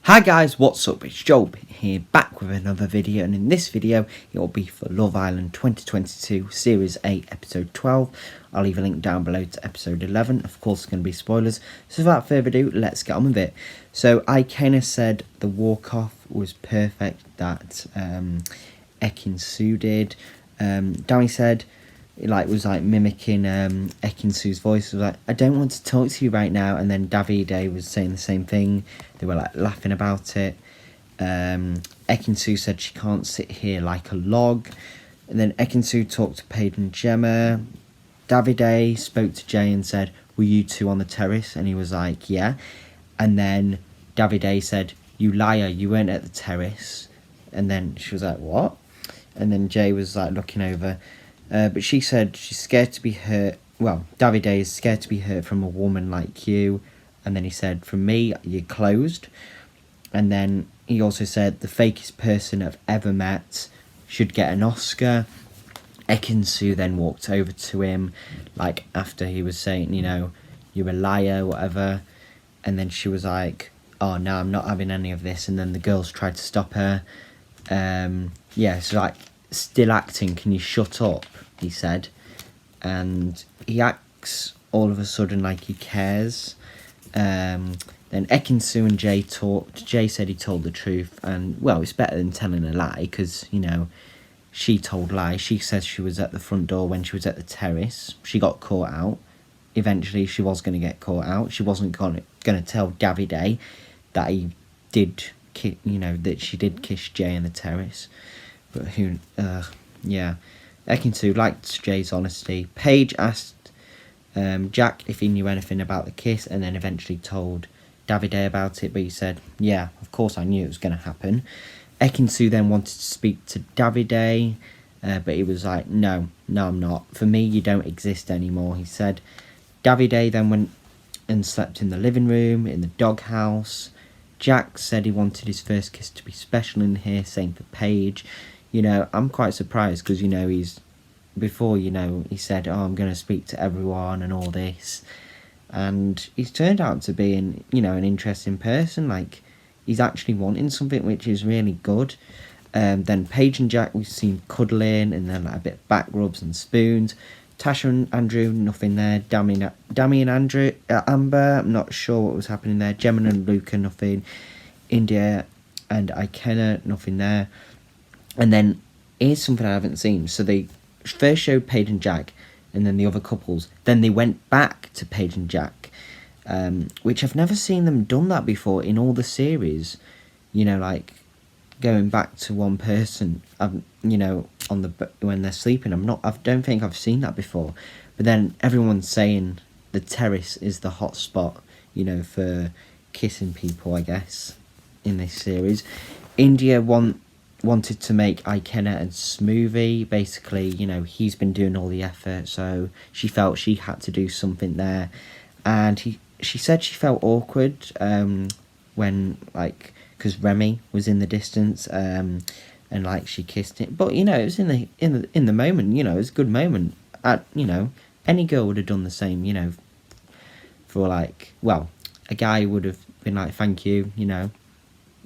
Hi guys, what's up? It's Joel here, back with another video, and in this video it will be for Love Island 2022 Series 8 Episode 12. I'll leave a link down below to Episode 11. Of course, it's going to be spoilers. So without further ado, let's get on with it. So Ikenna said the walk-off was perfect that Ekin-Su did. Dami said was mimicking Ekin-Su's voice. Was like, I don't want to talk to you right now. And then Davide was saying the same thing. They were laughing about it. Ekin-Su said she can't sit here like a log. And then Ekin-Su talked to Paige and Gemma. Davide spoke to Jay and said, were you two on the terrace? And he was like, yeah. And then Davide said, you liar, you weren't at the terrace. And then she was like, what? And then Jay was looking over. But she said she's scared to be hurt. Well, Davide is scared to be hurt from a woman like you. And then he said, from me, you're closed. And then he also said, the fakest person I've ever met should get an Oscar. Ekin-Su then walked over to him, after he was saying, you're a liar, whatever. And then she was like, oh, no, I'm not having any of this. And then the girls tried to stop her. Still acting, can you shut up? He said. And he acts all of a sudden like he cares. Then Ekin-Su and Jay talked. Jay said he told the truth. And, well, it's better than telling a lie because, she told lies. She says she was at the front door when she was at the terrace. She got caught out. Eventually, she was going to get caught out. She wasn't going to tell Davide that he did, that she did kiss Jay in the terrace. But Ekin-Su liked Jay's honesty. Paige asked Jack if he knew anything about the kiss and then eventually told Davide about it, but he said, yeah, of course I knew it was going to happen. Ekin-Su then wanted to speak to Davide, but he was like, no, I'm not. For me, you don't exist anymore, he said. Davide then went and slept in the living room, in the doghouse. Jack said he wanted his first kiss to be special in here, same for Paige. I'm quite surprised because, he said, oh, I'm going to speak to everyone and all this. And he's turned out to be an interesting person. He's actually wanting something which is really good. Then Paige and Jack, we've seen cuddling and then a bit of back rubs and spoons. Tasha and Andrew, nothing there. Dami and Andrew, Amber, I'm not sure what was happening there. Gemma and Luca, nothing. India and Ikenna, nothing there. And then here's something I haven't seen. So they first showed Paige and Jack and then the other couples. Then they went back to Paige and Jack, which I've never seen them done that before in all the series. Going back to one person, when they're sleeping. I don't think I've seen that before. But then everyone's saying the terrace is the hot spot, for kissing people, I guess, in this series. India wanted to make Ikenna and Smoothie. Basically, he's been doing all the effort, so she felt she had to do something there. And she said she felt awkward when, because Remy was in the distance, and she kissed him. But it was in the moment. It was a good moment. Any girl would have done the same. For a guy would have been like, thank you.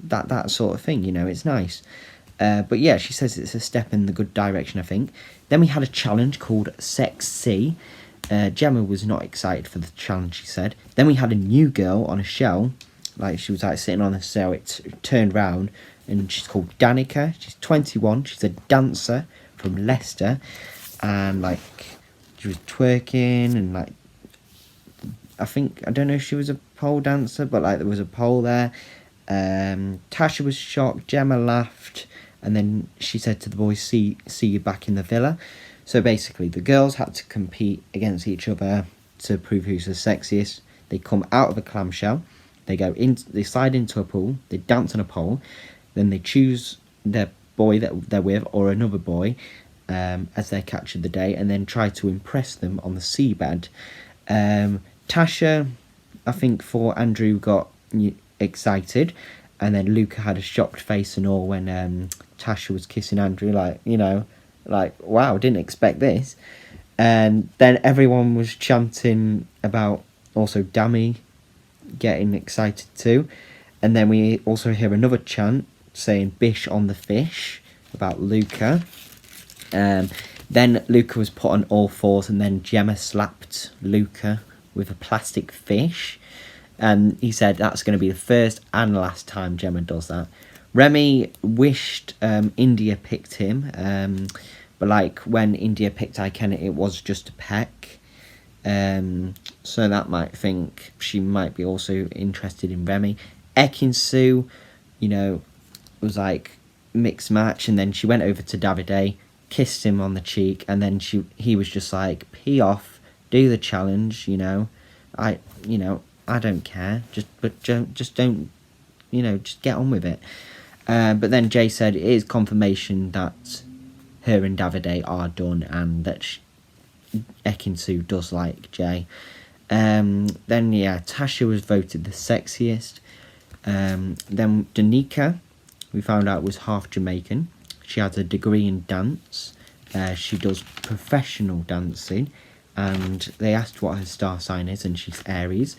That sort of thing. It's nice. But yeah, she says it's a step in the good direction, I think. Then we had a challenge called Sexy. Gemma was not excited for the challenge, she said. Then we had a new girl on a shell. She was sitting on a cell. It turned round, and she's called Danica. She's 21. She's a dancer from Leicester, and she was twerking and I don't know if she was a pole dancer, but there was a pole there. Tasha was shocked. Gemma laughed, and then she said to the boys, "See you back in the villa." So basically, the girls had to compete against each other to prove who's the sexiest. They come out of a clamshell. They slide into a pool, they dance on a pole, then they choose their boy that they're with or another boy as their catch of the day, and then try to impress them on the seabed. Tasha, I think for Andrew, got excited, and then Luca had a shocked face and all when Tasha was kissing Andrew, wow, didn't expect this. And then everyone was chanting about also Dami getting excited too. And then we also hear another chant saying "Bish on the fish" about Luca. Then Luca was put on all fours, and then Gemma slapped Luca with a plastic fish. And he said that's going to be the first and last time Gemma does that. Remy wished India picked him, but like when India picked Ikenna, it was just a peck. So that might think she might be also interested in Remy. Ekin-Su, you know, was like mixed match, and then she went over to Davide, kissed him on the cheek, and then he was just like, pee off, do the challenge, I don't care, just don't, just get on with it. But then Jay said it is confirmation that her and Davide are done, and that Ekin-Su does like Jay. Then Tasha was voted the sexiest. Then Danica, we found out, was half Jamaican. She has a degree in dance. She does professional dancing, and they asked what her star sign is, and she's Aries.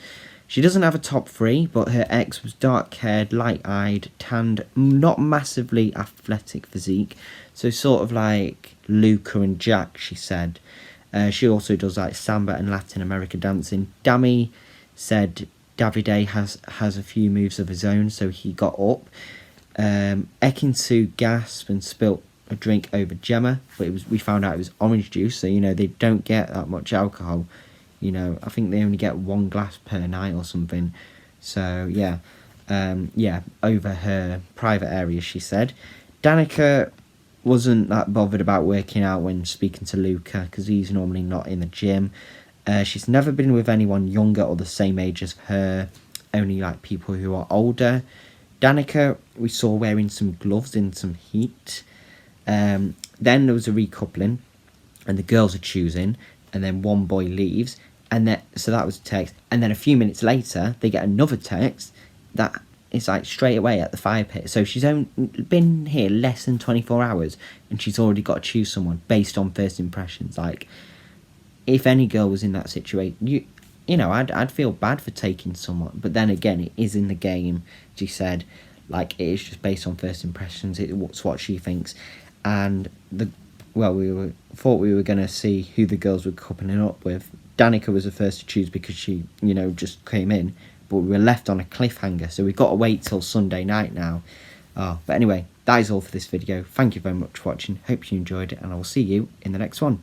She doesn't have a top 3, but her ex was dark-haired, light-eyed, tanned, not massively athletic physique, so sort of like Luca and Jack, she said. She also does like samba and Latin America dancing. Dami said Davide has a few moves of his own, so he got up. Ekin-Su gasped and spilt a drink over Gemma, but we found out it was orange juice, so they don't get that much alcohol. I think they only get 1 glass per night or something. So over her private area, she said. Danica wasn't that bothered about working out when speaking to Luca, because he's normally not in the gym. She's never been with anyone younger or the same age as her, only like people who are older. Danica we saw wearing some gloves in some heat. Then there was a recoupling, and the girls are choosing, and then one boy leaves, so that was a text. And then a few minutes later, they get another text that is like straight away at the fire pit. So she's only been here less than 24 hours, and she's already got to choose someone based on first impressions. Like, if any girl was in that situation, I'd feel bad for taking someone. But then again, it is in the game. She said, like, it is just based on first impressions. It's what she thinks. And we thought we were going to see who the girls were coupling up with. Danica was the first to choose because she, just came in. But we were left on a cliffhanger, so we've got to wait till Sunday night now. But anyway, that is all for this video. Thank you very much for watching. Hope you enjoyed it, and I will see you in the next one.